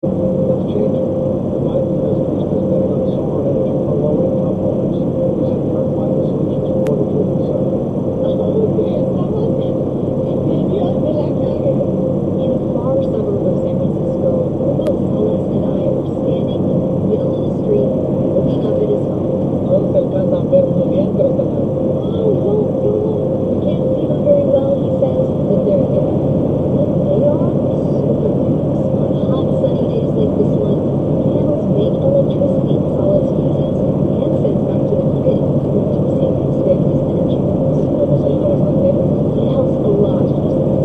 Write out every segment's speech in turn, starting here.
That's changing. The Biden administration is betting on solar energy for low-income homes. He said he might find the solutions for the driven side. In a far suburb of San Francisco, Hugo Salas and I were standing in the middle of the street looking up at his phone. No se alcanzan a ver muy bien, pero están ahí. We can't see them very well, he says, but they're there. And they are superheroes. On hot, sunny days like this one, panels make electricity Salas uses and sends back to the grid, reducing his family's energy bills. Hemos ayudado bastante. It helps a lot, he says.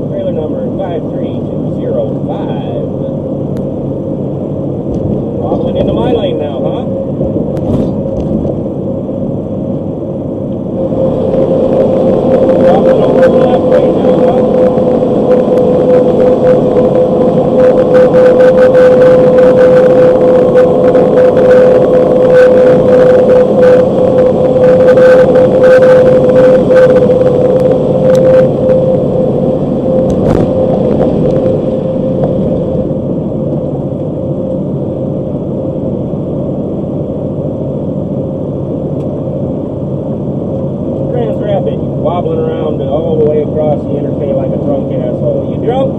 Trailer number 53205. Wobbling into my lane now, huh? Wobbling over the left lane now, huh? Grand Rapids, wobbling around all the way across the interstate like a drunk asshole. You drunk?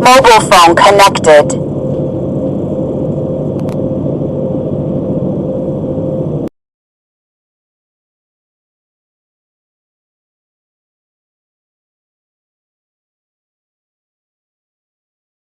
Mobile phone connected.